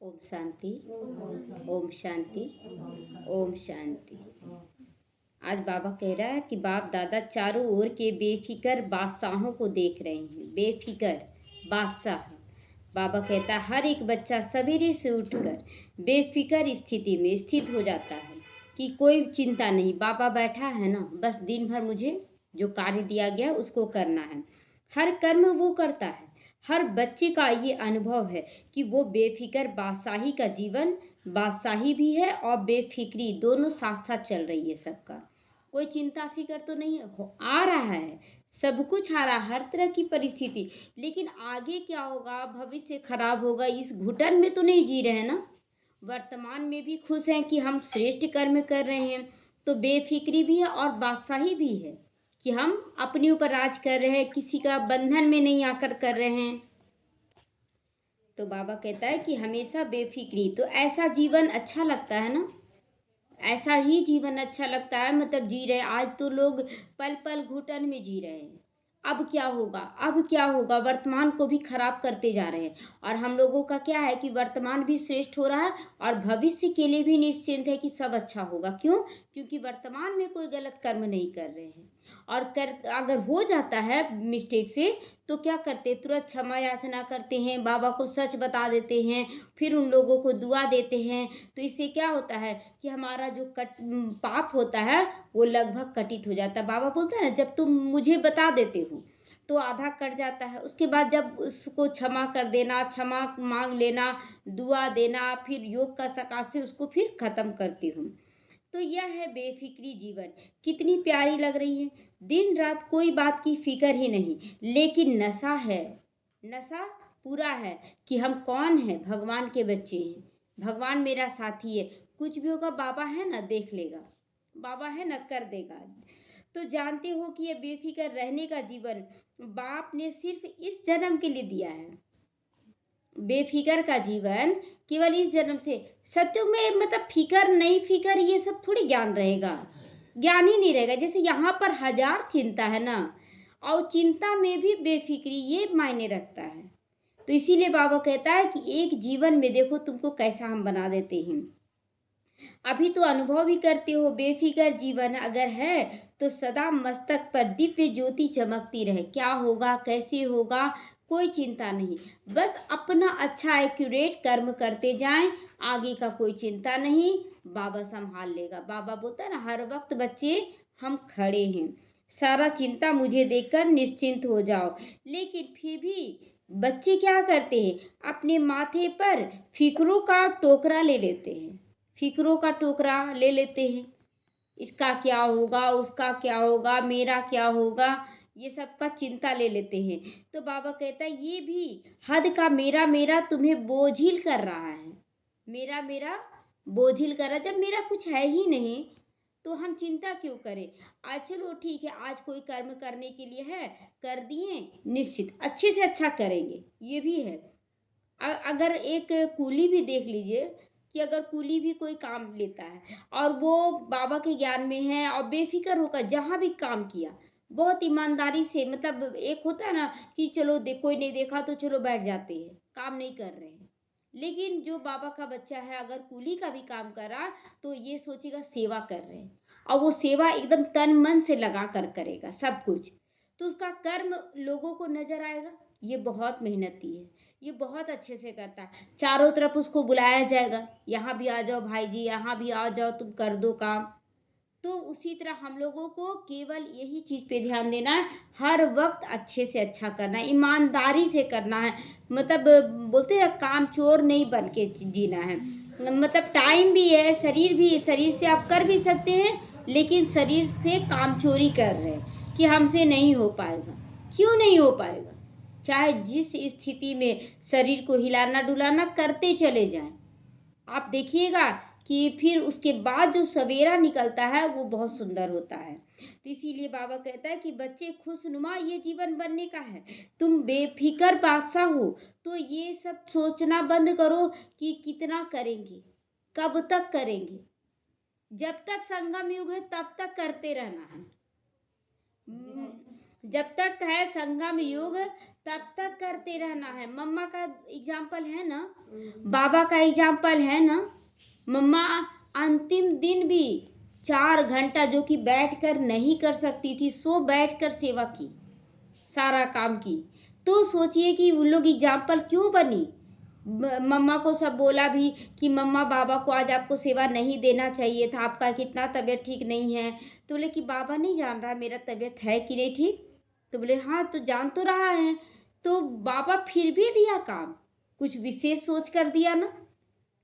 ओम शांति। ओम शांति। ओम शांति। आज बाबा कह रहा है कि बाप दादा चारों ओर के बेफिक्र बादशाहों को देख रहे हैं। बेफिक्र बादशाह। बाबा कहता है हर एक बच्चा सवेरे से उठकर बेफिक्र स्थिति में स्थित हो जाता है कि कोई चिंता नहीं, बाबा बैठा है ना, बस दिन भर मुझे जो कार्य दिया गया उसको करना है। हर कर्म वो करता है। हर बच्चे का ये अनुभव है कि वो बेफिक्र बादशाही का जीवन, बादशाही भी है और बेफिक्री दोनों साथ साथ चल रही है। सबका कोई चिंता फिक्र तो नहीं आ रहा है, सब कुछ आ रहा है, हर तरह की परिस्थिति, लेकिन आगे क्या होगा, भविष्य खराब होगा, इस घुटन में तो नहीं जी रहे हैं ना। वर्तमान में भी खुश हैं कि हम श्रेष्ठ कर्म कर रहे हैं, तो बेफिक्री भी है और बादशाही भी है कि हम अपने ऊपर राज कर रहे हैं, किसी का बंधन में नहीं आकर कर रहे हैं। तो बाबा कहता है कि हमेशा बेफिक्री, तो ऐसा जीवन अच्छा लगता है ना, ऐसा ही जीवन अच्छा लगता है, मतलब जी रहे। आज तो लोग पल पल घुटन में जी रहे हैं, अब क्या होगा, अब क्या होगा, वर्तमान को भी खराब करते जा रहे हैं। और हम लोगों का क्या है कि वर्तमान भी श्रेष्ठ हो रहा है और भविष्य के लिए भी निश्चिंत है कि सब अच्छा होगा। क्यों? क्योंकि वर्तमान में कोई गलत कर्म नहीं कर रहे हैं। और कर अगर हो जाता है मिस्टेक से तो क्या करते, तुरंत क्षमा याचना करते हैं, बाबा को सच बता देते हैं, फिर उन लोगों को दुआ देते हैं। तो इससे क्या होता है कि हमारा जो पाप होता है वो लगभग कटित हो जाता है। बाबा बोलता है ना, जब तुम मुझे बता देते हो तो आधा कट जाता है, उसके बाद जब उसको क्षमा कर देना, क्षमा मांग लेना, दुआ देना, फिर योग का सकाश से उसको फिर खत्म करती हूँ। तो यह है बेफिक्री जीवन। कितनी प्यारी लग रही है, दिन रात कोई बात की फिक्र ही नहीं, लेकिन नशा है, नशा पूरा है कि हम कौन हैं, भगवान के बच्चे हैं, भगवान मेरा साथी है, कुछ भी होगा बाबा है ना, देख लेगा, बाबा है ना, कर देगा। तो जानते हो कि ये बेफिक्र रहने का जीवन बाप ने सिर्फ इस जन्म के लिए दिया है। बेफिक्र का जीवन केवल इस जन्म से, सत्युग में मतलब फिक्र नहीं, फिक्र ये सब थोड़ी ज्ञान रहेगा, ज्ञान ही नहीं रहेगा। जैसे यहाँ पर हजार चिंता है ना, और चिंता में भी बेफिक्री ये मायने रखता है। तो इसीलिए बाबा कहता है कि एक जीवन में देखो तुमको कैसा हम बना देते हैं। अभी तो अनुभव भी करते हो, बेफिक्र जीवन अगर है तो सदा मस्तक पर दिव्य ज्योति चमकती रहे। क्या होगा, कैसे होगा, कोई चिंता नहीं, बस अपना अच्छा एक्यूरेट कर्म करते जाएं, आगे का कोई चिंता नहीं, बाबा संभाल लेगा। बाबा बोलता है ना, हर वक्त बच्चे हम खड़े हैं, सारा चिंता मुझे देकर निश्चिंत हो जाओ। लेकिन फिर भी बच्चे क्या करते हैं, अपने माथे पर फिक्रों का टोकरा ले लेते हैं, फिक्रों का टोकरा ले लेते हैं, इसका क्या होगा, उसका क्या होगा, मेरा क्या होगा, ये सब का चिंता ले लेते हैं। तो बाबा कहता है ये भी हद का मेरा मेरा तुम्हें बोझिल कर रहा है, मेरा मेरा बोझिल कर रहा है। जब मेरा कुछ है ही नहीं तो हम चिंता क्यों करें। आज चलो ठीक है, आज कोई कर्म करने के लिए है, कर दिए, निश्चित अच्छे से अच्छा करेंगे, ये भी है। अगर एक कूली भी देख लीजिए कि अगर कूली भी कोई काम लेता है और वो बाबा के ज्ञान में है और बेफिक्र होकर जहाँ भी काम किया बहुत ईमानदारी से, मतलब एक होता है ना कि चलो कोई नहीं देखा तो चलो बैठ जाते हैं, काम नहीं कर रहे हैं। लेकिन जो बाबा का बच्चा है अगर कूली का भी काम कर रहा तो ये सोचेगा सेवा कर रहे हैं, और वो सेवा एकदम तन मन से लगा कर करेगा सब कुछ, तो उसका कर्म लोगों को नजर आएगा। ये बहुत मेहनती है, ये बहुत अच्छे से करता है, चारों तरफ उसको बुलाया जाएगा, यहाँ भी आ जाओ भाई जी, यहाँ भी आ जाओ, तुम कर दो काम। तो उसी तरह हम लोगों को केवल यही चीज़ पे ध्यान देना है, हर वक्त अच्छे से अच्छा करना है, ईमानदारी से करना है। मतलब बोलते हैं काम चोर नहीं बन के जीना है, मतलब टाइम भी है, शरीर भी, शरीर से आप कर भी सकते हैं, लेकिन शरीर से काम चोरी कर रहे हैं कि हमसे नहीं हो पाएगा। क्यों नहीं हो पाएगा? चाहे जिस स्थिति में शरीर को हिलाना डुलाना करते चले जाएं, आप देखिएगा कि फिर उसके बाद जो सवेरा निकलता है वो बहुत सुंदर होता है। तो इसीलिए बाबा कहता है कि बच्चे खुशनुमा ये जीवन बनने का है, तुम बेफिक्र बादशाह हो, तो ये सब सोचना बंद करो कि कितना करेंगे, कब तक करेंगे। जब तक संगम युग है तब तक करते रहना है, जब तक है संगम युग तब तक करते रहना है। मम्मा का एग्जाम्पल है ना, बाबा का एग्जाम्पल है ना। मम्मा अंतिम दिन भी 4 घंटा जो कि बैठकर नहीं कर सकती थी, सो बैठकर सेवा की, सारा काम की। तो सोचिए कि उन लोग एग्जाम्पल क्यों बनी। मम्मा को सब बोला भी कि मम्मा बाबा को आज आपको सेवा नहीं देना चाहिए था, आपका कितना तबीयत ठीक नहीं है। तो बोले कि बाबा नहीं जान रहा मेरा तबीयत है कि नहीं ठीक। तो बोले हाँ तो जान तो रहा है। तो बाबा फिर भी दिया काम, कुछ विशेष सोच कर दिया ना,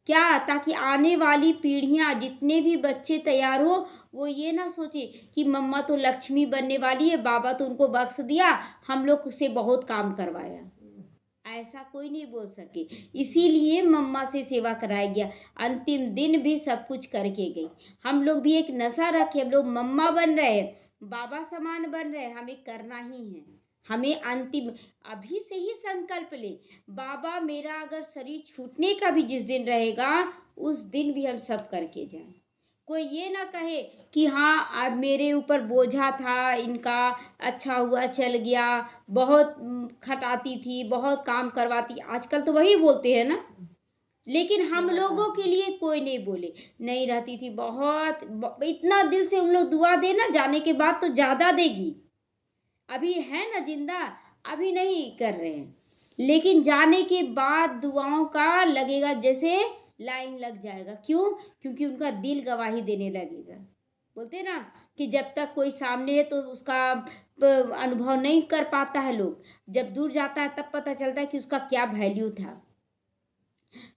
क्या, ताकि आने वाली पीढ़ियां, जितने भी बच्चे तैयार हो, वो ये ना सोचे कि मम्मा तो लक्ष्मी बनने वाली है, बाबा तो उनको बख्श दिया, हम लोग से बहुत काम करवाया। ऐसा कोई नहीं बोल सके। इसीलिए मम्मा से सेवा कराया गया। अंतिम दिन भी सब कुछ करके गई। हम लोग भी एक नशा रखे, हम लोग मम्मा बन रहे हैं, बाबा समान बन रहे हैं, हमें करना ही है। हमें अंतिम अभी से ही संकल्प ले, बाबा मेरा अगर शरीर छूटने का भी जिस दिन रहेगा, उस दिन भी हम सब करके जाएं। कोई ये ना कहे कि हाँ अब मेरे ऊपर बोझा था इनका, अच्छा हुआ चल गया, बहुत खटाती थी, बहुत काम करवाती, आजकल तो वही बोलते हैं ना। लेकिन हम लोगों के लिए कोई नहीं बोले, नहीं रहती थी बहुत, इतना दिल से उन लोग दुआ देना, जाने के बाद तो ज़्यादा देगी। अभी है ना जिंदा, अभी नहीं कर रहे हैं, लेकिन जाने के बाद दुआओं का लगेगा जैसे लाइन लग जाएगा। क्यों? क्योंकि उनका दिल गवाही देने लगेगा। बोलते ना कि जब तक कोई सामने है तो उसका अनुभव नहीं कर पाता है लोग, जब दूर जाता है तब पता चलता है कि उसका क्या वैल्यू था।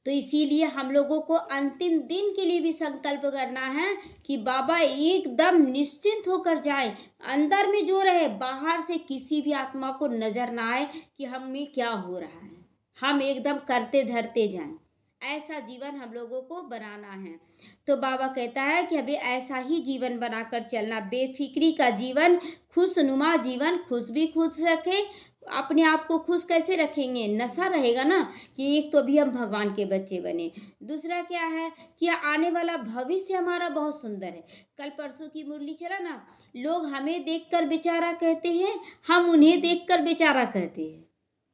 तो इसीलिए हम लोगों को अंतिम दिन के लिए भी संकल्प करना है कि बाबा एकदम निश्चिंत होकर जाए, अंदर में जो रहे, बाहर से किसी भी आत्मा को नजर ना आए कि हम में क्या हो रहा है। हम एकदम करते धरते जाएं, ऐसा जीवन हम लोगों को बनाना है। तो बाबा कहता है कि अभी ऐसा ही जीवन बनाकर चलना, बेफिक्री का जीवन, खुशनुमा जीवन, खुश भी खुश रखे। अपने आप को खुश कैसे रखेंगे? नशा रहेगा ना कि एक तो अभी हम भगवान के बच्चे बने, दूसरा क्या है कि आने वाला भविष्य हमारा बहुत सुंदर है। कल परसों की मुरली चला ना, लोग हमें देखकर बेचारा कहते हैं, हम उन्हें देखकर बेचारा कहते हैं,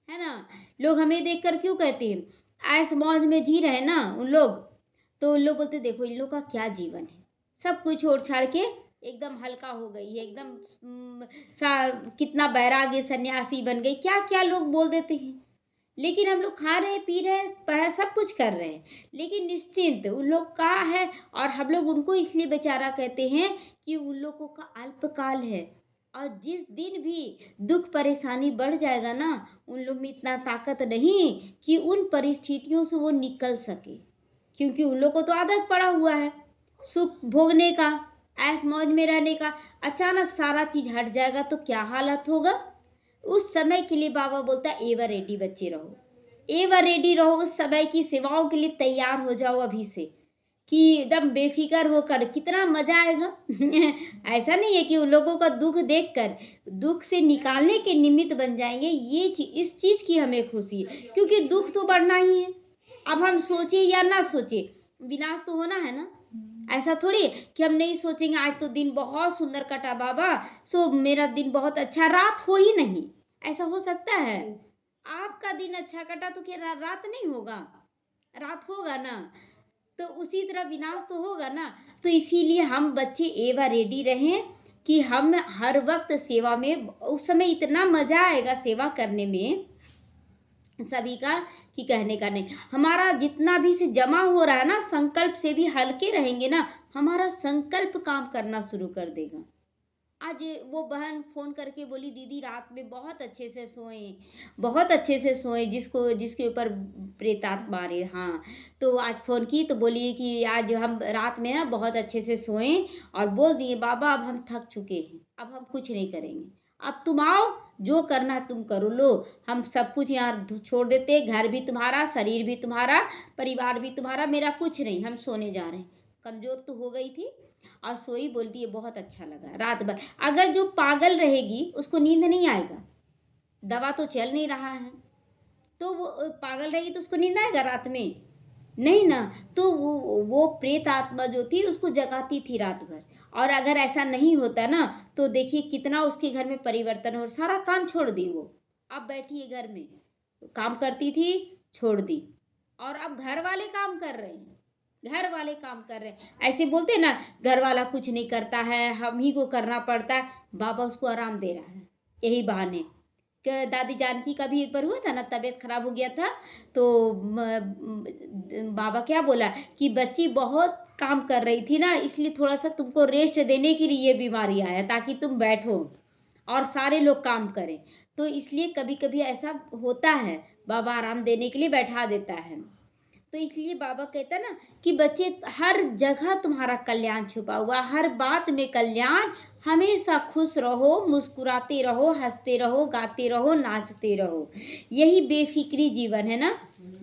है ना। लोग हमें देखकर क्यों कहते हैं? ऐस मौज में जी रहे ना उन लोग, तो उन लोग बोलते देखो इन लोग का क्या जीवन है, सब कुछ छोड़ छाड़ के एकदम हल्का हो गई है, एकदम कितना बैराग्य सन्यासी बन गई, क्या क्या लोग बोल देते हैं। लेकिन हम लोग खा रहे पी रहे सब कुछ कर रहे हैं, लेकिन निश्चिंत उन लोग का है। और हम लोग उनको इसलिए बेचारा कहते हैं कि उन लोगों का अल्पकाल है, और जिस दिन भी दुख परेशानी बढ़ जाएगा ना, उन लोग में इतना ताकत नहीं कि उन परिस्थितियों से वो निकल सके, क्योंकि उन लोग को तो आदत पड़ा हुआ है सुख भोगने का, ऐस मौज में रहने का। अचानक सारा चीज हट जाएगा तो क्या हालत होगा। उस समय के लिए बाबा बोलता है एवर रेडी बच्चे रहो, एवर रेडी रहो, उस समय की सेवाओं के लिए तैयार हो जाओ अभी से, कि एकदम बेफिक्र होकर, कितना मजा आएगा। ऐसा नहीं है कि उन लोगों का दुख देखकर दुख से निकालने के निमित्त बन जाएंगे, ये इस चीज की हमें खुशी है, क्योंकि दुख तो बढ़ना ही है। अब हम सोचे या ना सोचे, विनाश तो होना है ना। ऐसा थोड़ी कि हम नहीं सोचेंगे आज तो दिन बहुत सुंदर कटा बाबा, सो मेरा दिन बहुत अच्छा, रात हो ही नहीं, ऐसा हो सकता है? आपका दिन अच्छा कटा तो क्या रात नहीं होगा? रात होगा ना। तो उसी तरह विनाश तो होगा ना। तो इसीलिए हम बच्चे एवा रेडी रहें कि हम हर वक्त सेवा में, उस समय इतना मजा आएगा सेवा करने में सभी का कि कहने का नहीं। हमारा जितना भी से जमा हो रहा है ना, संकल्प से भी हल्के रहेंगे ना, हमारा संकल्प काम करना शुरू कर देगा। आज वो बहन फोन करके बोली दीदी रात में बहुत अच्छे से सोए, बहुत अच्छे से सोए, जिसके ऊपर प्रेतात्मा आ रही। हाँ, तो आज फ़ोन की तो बोली कि आज हम रात में ना बहुत अच्छे से सोए, और बोल दिए बाबा अब हम थक चुके हैं, अब हम कुछ नहीं करेंगे, अब तुम आओ, जो करना है तुम करो, लो हम सब कुछ यहाँ छोड़ देते, घर भी तुम्हारा, शरीर भी तुम्हारा, परिवार भी तुम्हारा, मेरा कुछ नहीं, हम सोने जा रहे हैं। कमज़ोर तो हो गई थी और सोई, बोलती है बहुत अच्छा लगा रात भर। अगर जो पागल रहेगी उसको नींद नहीं आएगा, दवा तो चल नहीं रहा है, तो वो पागल रहेगी तो उसको नींद आएगा रात में? नहीं ना। तो वो प्रेत आत्मा जो थी उसको जगाती थी रात भर। और अगर ऐसा नहीं होता ना, तो देखिए कितना उसके घर में परिवर्तन हो, सारा काम छोड़ दी वो, अब बैठी है घर में, काम करती थी छोड़ दी, और अब घर वाले काम कर रहे हैं, घर वाले काम कर रहे हैं। ऐसे बोलते हैं ना, घर वाला कुछ नहीं करता है, हम ही को करना पड़ता है। बाबा उसको आराम दे रहा है यही बहाने। दादी जानकी का भी एक बार हुआ था ना, तबीयत खराब हो गया था, तो बाबा क्या बोला कि बच्ची बहुत काम कर रही थी ना, इसलिए थोड़ा सा तुमको रेस्ट देने के लिए ये बीमारी आया, ताकि तुम बैठो और सारे लोग काम करें। तो इसलिए कभी कभी ऐसा होता है, बाबा आराम देने के लिए बैठा देता है। तो इसलिए बाबा कहता है ना कि बच्चे, हर जगह तुम्हारा कल्याण छुपा हुआ, हर बात में कल्याण। हमेशा खुश रहो, मुस्कुराते रहो, हंसते रहो, गाते रहो, नाचते रहो। यही बेफिक्री जीवन है ना।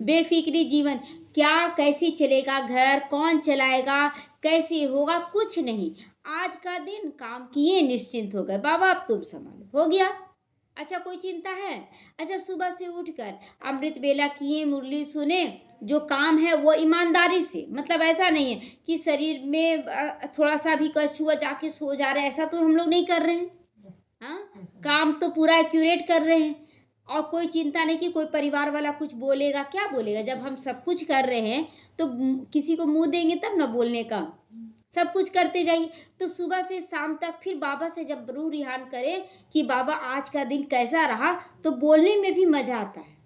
बेफिक्री जीवन क्या, कैसे चलेगा घर, कौन चलाएगा, कैसे होगा, कुछ नहीं। आज का दिन काम किए, निश्चिंत हो गए, बाबा अब तुम संभालो, हो गया। अच्छा, कोई चिंता है? अच्छा, सुबह से उठकर अमृत बेला किए, मुरली सुने, जो काम है वो ईमानदारी से, मतलब ऐसा नहीं है कि शरीर में थोड़ा सा भी कष्ट हुआ जाके सो जा रहे हैं, ऐसा तो हम लोग नहीं कर रहे हैं। हाँ, काम तो पूरा एक्यूरेट कर रहे हैं, और कोई चिंता नहीं कि कोई परिवार वाला कुछ बोलेगा। क्या बोलेगा? जब हम सब कुछ कर रहे हैं तो किसी को मुंह देंगे तब ना बोलने का। सब कुछ करते जाइए। तो सुबह से शाम तक फिर बाबा से जब रू रिहान करें कि बाबा आज का दिन कैसा रहा, तो बोलने में भी मज़ा आता है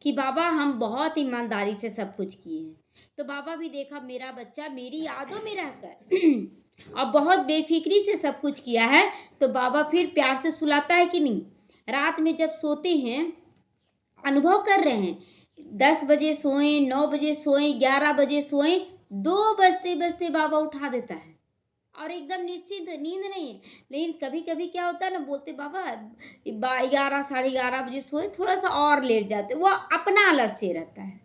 कि बाबा हम बहुत ईमानदारी से सब कुछ किए हैं। तो बाबा भी देखा मेरा बच्चा मेरी यादों में रहकर और बहुत बेफिक्री से सब कुछ किया है, तो बाबा फिर प्यार से सुलाता है कि नहीं। रात में जब सोते हैं, अनुभव कर रहे हैं, 10 बजे सोएं, 9 बजे सोएं, 11 बजे सोएं, 2 बजते बजते बाबा उठा देता है, और एकदम निश्चिंत, नींद नहीं है। लेकिन कभी कभी क्या होता है ना, बोलते बाबा 11 साढ़े 11 बजे सोए, थोड़ा सा और लेट जाते, वो अपना आलस्य रहता है।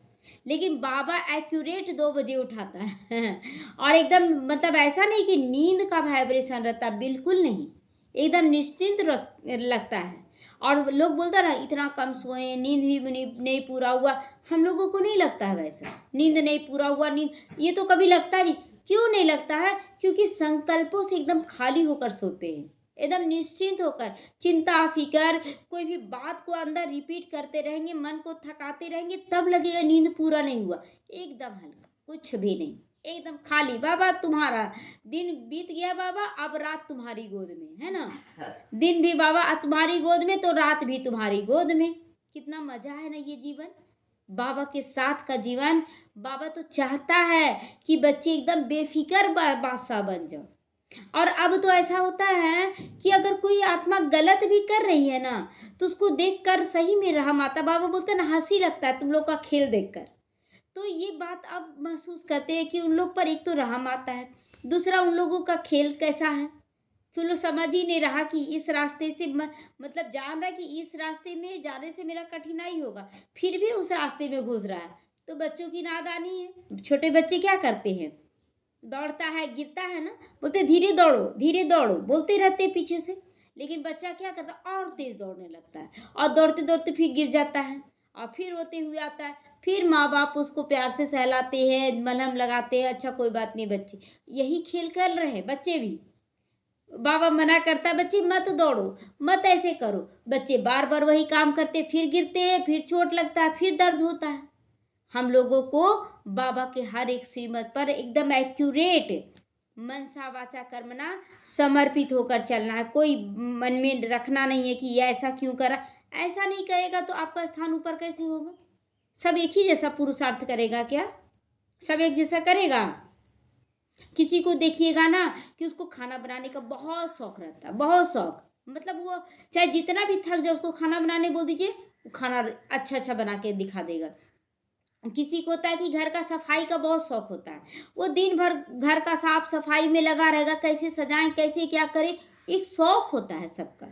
लेकिन बाबा एक्यूरेट 2 बजे उठाता है और एकदम, मतलब ऐसा नहीं कि नींद का वाइब्रेशन रहता, बिल्कुल नहीं, एकदम निश्चिंत लगता है। और लोग बोलते ना इतना कम सोए, नींद भी नहीं पूरा हुआ। हम लोगों को नहीं लगता है वैसा, नींद नहीं पूरा हुआ, नींद ये तो कभी लगता नहीं। क्यों नहीं लगता है? क्योंकि संकल्पों से एकदम खाली होकर सोते हैं, एकदम निश्चिंत होकर। चिंता फिकर कोई भी बात को अंदर रिपीट करते रहेंगे, मन को थकाते रहेंगे, तब लगेगा नींद पूरा नहीं हुआ। एकदम हल्का, कुछ भी नहीं, एकदम खाली। बाबा तुम्हारा दिन बीत गया बाबा, अब रात तुम्हारी गोद में है ना। दिन भी बाबा तुम्हारी गोद में, तो रात भी तुम्हारी गोद में। कितना मजा है ना ये जीवन, बाबा के साथ का जीवन। बाबा तो चाहता है कि बच्चे एकदम बेफिक्र बादशाह बन जाओ। और अब तो ऐसा होता है कि अगर कोई आत्मा गलत भी कर रही है ना, तो उसको देखकर सही में रहम आता। बाबा बोलते हैं ना, हंसी लगता है तुम लोग का खेल देखकर। तो ये बात अब महसूस करते हैं कि उन लोग पर एक तो रहम आता है, दूसरा उन लोगों का खेल कैसा है कि लोग समझ ही नहीं रहा कि इस रास्ते से मतलब जान रहा है कि इस रास्ते में जाने से मेरा कठिनाई होगा, फिर भी उस रास्ते में घुस रहा है। तो बच्चों की नादानी है। छोटे बच्चे क्या करते हैं, दौड़ता है, गिरता है ना, बोलते धीरे दौड़ो बोलते रहते हैं पीछे से। लेकिन बच्चा क्या करता है, और तेज दौड़ने लगता है, और दौड़ते दौड़ते फिर गिर जाता है, और फिर रोते हुए आता है। फिर माँ बाप उसको प्यार से सहलाते हैं, मलहम लगाते हैं, अच्छा कोई बात नहीं। बच्चे यही खेल कर रहे हैं, बच्चे भी। बाबा मना करता, बच्चे मत दौड़ो, मत ऐसे करो। बच्चे बार बार वही काम करते, फिर गिरते हैं, फिर चोट लगता है, फिर दर्द होता है। हम लोगों को बाबा के हर एक श्रीमत पर एकदम एक्यूरेट मनसा वाचा कर्मणा समर्पित होकर चलना है। कोई मन में रखना नहीं है कि ये ऐसा क्यों करा। ऐसा नहीं करेगा तो आपका स्थान ऊपर कैसे होगा? सब एक ही जैसा पुरुषार्थ करेगा क्या? सब एक जैसा करेगा? किसी को देखिएगा ना कि उसको खाना बनाने का बहुत शौक रहता है, बहुत शौक, मतलब वो चाहे जितना भी थक जाए, उसको खाना बनाने बोल दीजिए, वो खाना अच्छा अच्छा बना के दिखा देगा। किसी को होता है कि घर का सफाई का बहुत शौक होता है, वो दिन भर घर का साफ सफाई में लगा रहेगा, कैसे सजाएं, कैसे क्या करें, एक शौक होता है सबका।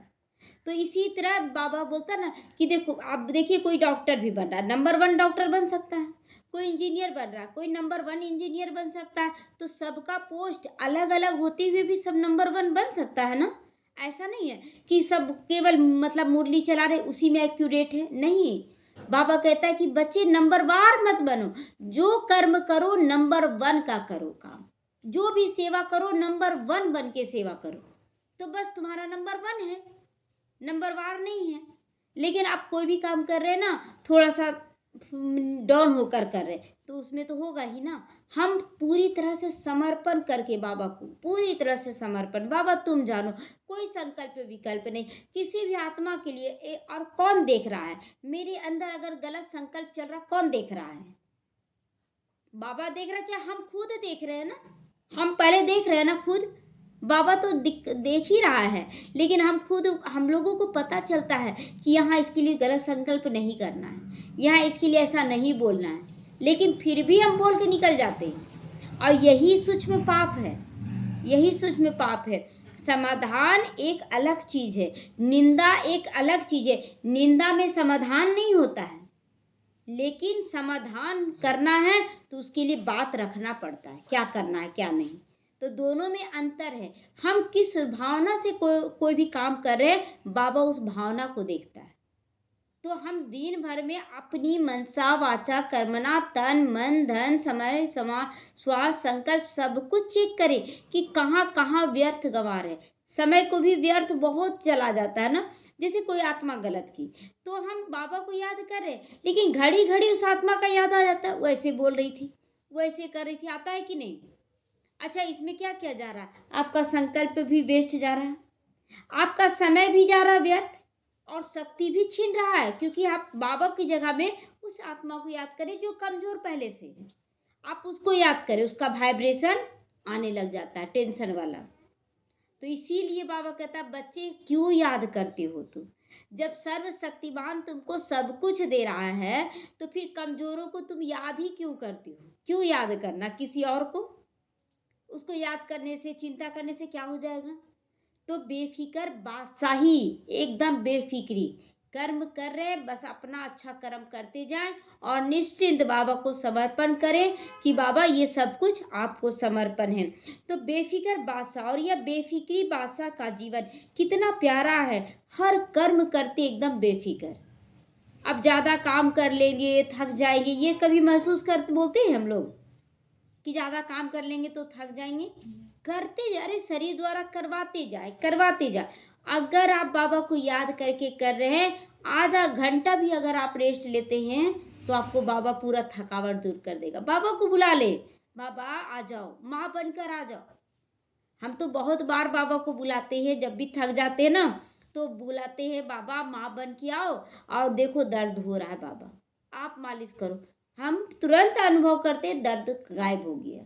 तो इसी तरह बाबा बोलता है ना कि देखो, आप देखिए कोई डॉक्टर भी बन रहा है, नंबर 1 डॉक्टर बन सकता है, कोई इंजीनियर बन रहा है, कोई नंबर 1 इंजीनियर बन सकता है। तो सबका पोस्ट अलग अलग होते हुए भी सब नंबर 1 बन सकता है ना। ऐसा नहीं है कि सब केवल मतलब मुरली चला रहे उसी में एक्यूरेट है, नहीं। बाबा कहता है कि बच्चे नंबर वार मत बनो, जो कर्म करो नंबर 1 का करो काम, जो भी सेवा करो नंबर 1 बन के सेवा करो, तो बस तुम्हारा नंबर 1 है, नंबर वार नहीं है। लेकिन आप कोई भी काम कर रहे हैं ना, थोड़ा सा डाउन होकर कर रहे हैं, तो उसमें तो होगा ही ना। हम पूरी तरह से समर्पण करके बाबा को, पूरी तरह से समर्पण, बाबा तुम जानो, कोई संकल्प विकल्प नहीं किसी भी आत्मा के लिए। और कौन देख रहा है मेरे अंदर? अगर गलत संकल्प चल रहा, कौन देख रहा है? बाबा देख रहा है, चाहे हम खुद देख रहे हैं ना, हम पहले देख रहे हैं ना खुद। बाबा तो देख ही रहा है, लेकिन हम लोगों को पता चलता है कि यहाँ इसके लिए गलत संकल्प नहीं करना है, यहाँ इसके लिए ऐसा नहीं बोलना है, लेकिन फिर भी हम बोल के निकल जाते हैं। और यही सूक्ष्म पाप है, यही सूक्ष्म पाप है। समाधान एक अलग चीज़ है, निंदा एक अलग चीज़ है। निंदा में समाधान नहीं होता है, लेकिन समाधान करना है तो उसके लिए बात रखना पड़ता है, क्या करना है क्या नहीं। तो दोनों में अंतर है। हम किस भावना से कोई भी काम कर रहे हैं, बाबा उस भावना को देखता है। तो हम दिन भर में अपनी मनसा वाचा कर्मणा तन मन धन समय श्वास संकल्प सब कुछ चेक करें कि कहाँ कहाँ व्यर्थ गंवा रहे। समय को भी व्यर्थ बहुत चला जाता है ना। जैसे कोई आत्मा गलत की, तो हम बाबा को याद कर रहे, लेकिन घड़ी घड़ी उस आत्मा का याद आ जाता है, वो ऐसे बोल रही थी, वो ऐसे कर रही थी, आता है कि नहीं? अच्छा, इसमें क्या किया जा रहा है? आपका संकल्प भी वेस्ट जा रहा है, आपका समय भी जा रहा है व्यर्थ, और शक्ति भी छीन रहा है, क्योंकि आप बाबा की जगह में उस आत्मा को याद करें जो कमजोर पहले से है। आप उसको याद करें, उसका वाइब्रेशन आने लग जाता है टेंशन वाला। तो इसीलिए बाबा कहता है, बच्चे क्यों याद करते हो तुम? जब सर्वशक्तिमान तुमको सब कुछ दे रहा है, तो फिर कमजोरों को तुम याद ही क्यों करते हो? क्यों याद करना किसी और को? उसको याद करने से, चिंता करने से क्या हो जाएगा? तो बेफिक्र बादशाही, एकदम बेफिक्री कर्म कर रहे हैं, बस अपना अच्छा कर्म करते जाएं और निश्चिंत बाबा को समर्पण करें कि बाबा ये सब कुछ आपको समर्पण है। तो बेफिक्र बादशाह, और यह बेफिक्री बादशाह का जीवन कितना प्यारा है, हर कर्म करते एकदम बेफिक्र। अब ज़्यादा काम कर लेंगे, थक जाएंगे, ये कभी महसूस करते बोलते हैं हम लोग कि ज़्यादा काम कर लेंगे तो थक जाएंगे? करते जा रहे, शरीर द्वारा करवाते जाए, करवाते जाए। अगर आप बाबा को याद करके कर रहे हैं, आधा घंटा भी अगर आप रेस्ट लेते हैं, तो आपको बाबा पूरा थकावट दूर कर देगा। बाबा को बुला ले, बाबा आ जाओ, माँ बनकर आ जाओ। हम तो बहुत बार बाबा को बुलाते हैं, जब भी थक जाते हैं ना, तो बुलाते हैं, बाबा माँ बन के आओ, और देखो दर्द हो रहा है, बाबा आप मालिश करो। हम तुरंत अनुभव करते हैं, दर्द गायब हो गया,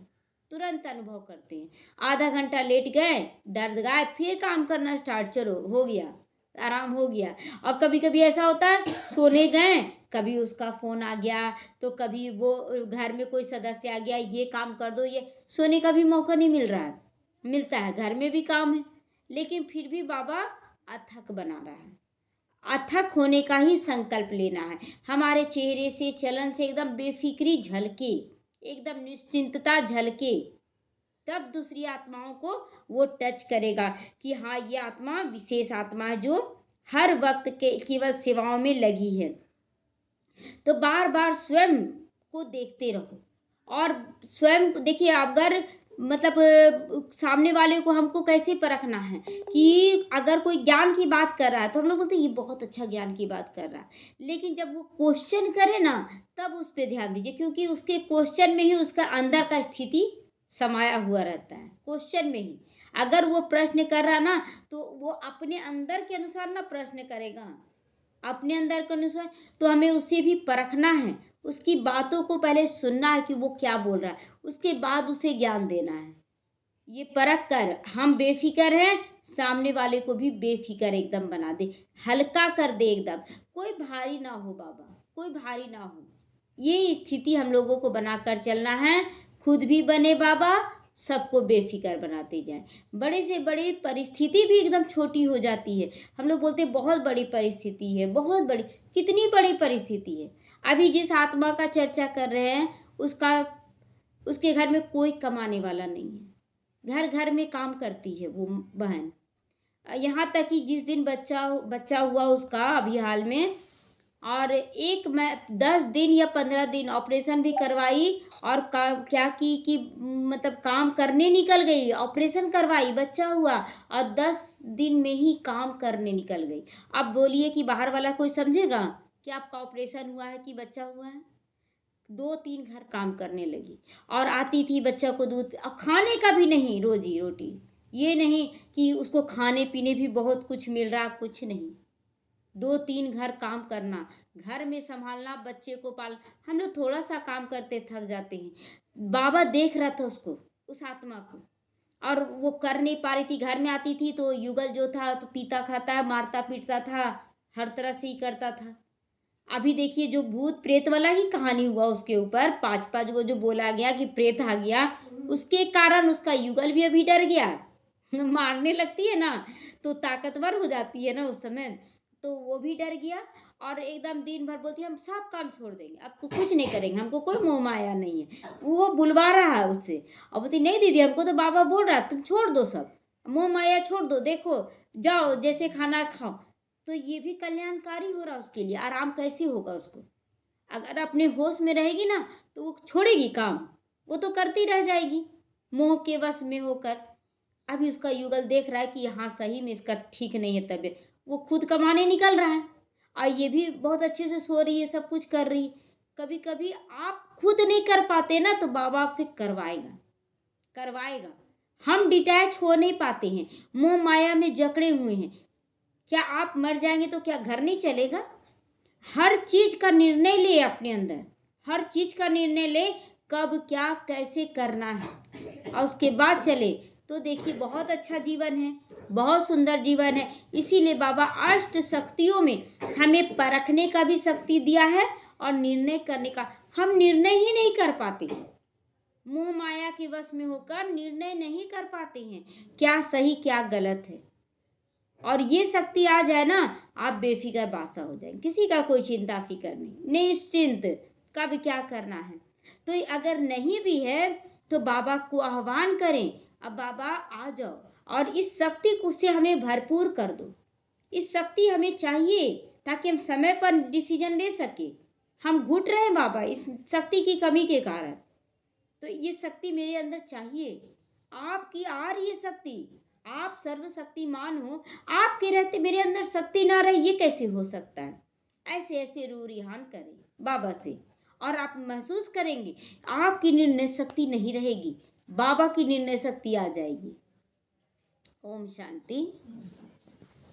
तुरंत अनुभव करते हैं। आधा घंटा लेट गए, दर्द गायब, फिर काम करना स्टार्ट, चलो हो गया, आराम हो गया। और कभी कभी ऐसा होता है, सोने गए, कभी उसका फ़ोन आ गया, तो कभी वो घर में कोई सदस्य आ गया, ये काम कर दो, ये सोने का भी मौका नहीं मिल रहा है। मिलता है, घर में भी काम है, लेकिन फिर भी बाबा अथक बना रहा है। अथक होने का ही संकल्प लेना है। हमारे चेहरे से, चलन से एकदम बेफिक्री झलके, एकदम निश्चिंतता झलके, तब दूसरी आत्माओं को वो टच करेगा कि हाँ, ये आत्मा विशेष आत्मा है जो हर वक्त के केवल सेवाओं में लगी है। तो बार बार स्वयं को देखते रहो, और स्वयं देखिए, अगर मतलब सामने वाले को हमको कैसे परखना है कि अगर कोई ज्ञान की बात कर रहा है, तो हम लोग बोलते हैं ये बहुत अच्छा ज्ञान की बात कर रहा है, लेकिन जब वो क्वेश्चन करे ना, तब उस पर ध्यान दीजिए, क्योंकि उसके क्वेश्चन में ही उसका अंदर का स्थिति समाया हुआ रहता है। क्वेश्चन में ही अगर वो प्रश्न कर रहा ना, तो वो अपने अंदर के अनुसार ना प्रश्न करेगा, अपने अंदर के अनुसार। तो हमें उसे भी परखना है, उसकी बातों को पहले सुनना है कि वो क्या बोल रहा है, उसके बाद उसे ज्ञान देना है। ये परख कर हम बेफिक्र हैं, सामने वाले को भी बेफिक्र एकदम बना दे, हल्का कर दे एकदम, कोई भारी ना हो बाबा, कोई भारी ना हो। ये स्थिति हम लोगों को बनाकर चलना है, खुद भी बने बाबा, सबको बेफिक्र बनाते जाएं। बड़े से बड़ी परिस्थिति भी एकदम छोटी हो जाती है। हम लोग बोलते हैं बहुत बड़ी परिस्थिति है, बहुत बड़ी, कितनी बड़ी परिस्थिति है? अभी जिस आत्मा का चर्चा कर रहे हैं, उसके घर में कोई कमाने वाला नहीं है, घर घर में काम करती है वो बहन। यहाँ तक कि जिस दिन बच्चा हुआ उसका अभी हाल में, और 10 दिन या 15 दिन ऑपरेशन भी करवाई, और क्या की कि मतलब काम करने निकल गई, ऑपरेशन करवाई, बच्चा हुआ और 10 दिन में ही काम करने निकल गई। अब बोलिए कि बाहर वाला कोई समझेगा कि आपका ऑपरेशन हुआ है कि बच्चा हुआ है? 2-3 घर काम करने लगी और आती थी बच्चा को दूध खाने का भी नहीं, रोजी रोटी ये नहीं कि उसको खाने पीने भी बहुत कुछ मिल रहा, कुछ नहीं। 2-3 घर काम करना, घर में संभालना, बच्चे को पाल हम लोग थोड़ा सा काम करते थक जाते हैं। बाबा देख रहा था उसको, उस आत्मा को, और वो कर नहीं पा रही थी। घर में आती थी तो युगल जो था तो पीता खाता मारता पीटता था, हर तरह से ही करता था। अभी देखिए जो भूत प्रेत वाला ही कहानी हुआ उसके ऊपर, 5-5 वो जो बोला गया कि प्रेत आ गया, उसके कारण उसका युगल भी अभी डर गया। मारने लगती है ना तो ताकतवर हो जाती है ना उस समय, तो वो भी डर गया और एकदम दिन भर बोलती है हम सब काम छोड़ देंगे, अब तो कुछ नहीं करेंगे, हमको कोई मोह माया नहीं है। वो बुलवा रहा है उससे और बोलती नहीं दीदी हमको तो बाबा बोल रहा है तुम छोड़ दो, सब मोह माया छोड़ दो, देखो जाओ जैसे खाना खाओ। तो ये भी कल्याणकारी हो रहा उसके लिए, आराम कैसे होगा उसको? अगर अपने होश में रहेगी ना तो वो छोड़ेगी काम, वो तो करती रह जाएगी मोह के वश में होकर। अभी उसका युगल देख रहा है कि हाँ सही में इसका ठीक नहीं है तबीयत, वो खुद कमाने निकल रहा है और ये भी बहुत अच्छे से सो रही है, सब कुछ कर रही। कभी कभी आप खुद नहीं कर पाते ना तो बाबा आपसे करवाएगा, करवाएगा। हम डिटैच हो नहीं पाते हैं, मोह माया में जकड़े हुए हैं। क्या आप मर जाएंगे तो क्या घर नहीं चलेगा? हर चीज का निर्णय ले अपने अंदर, हर चीज का निर्णय ले, कब क्या कैसे करना है और उसके बाद चले तो देखिए बहुत अच्छा जीवन है, बहुत सुंदर जीवन है। इसीलिए बाबा अष्ट शक्तियों में हमें परखने का भी शक्ति दिया है और निर्णय करने का। हम निर्णय ही नहीं कर पाते, मोह माया के वश में होकर निर्णय नहीं कर पाते हैं क्या सही क्या गलत है। और ये शक्ति आ जाए ना आप बेफिक्र बादशाह हो जाएंगे, किसी का कोई चिंता फिक्र नहीं, निश्चिंत कब क्या करना है। तो अगर नहीं भी है तो बाबा को आह्वान करें, अब बाबा आ जाओ और इस शक्ति को से हमें भरपूर कर दो। इस शक्ति हमें चाहिए ताकि हम समय पर डिसीजन ले सके। हम घुट रहे हैं बाबा इस शक्ति की कमी के कारण, तो ये शक्ति मेरे अंदर चाहिए। आपकी आ रही है शक्ति, आप सर्वशक्तिमान हो, आपके रहते मेरे अंदर शक्ति ना रहे ये कैसे हो सकता है? ऐसे ऐसे रू रिहान करें बाबा से और आप महसूस करेंगे आपकी निर्णय शक्ति नहीं रहेगी, बाबा की निर्णय शक्ति आ जाएगी। ओम शांति।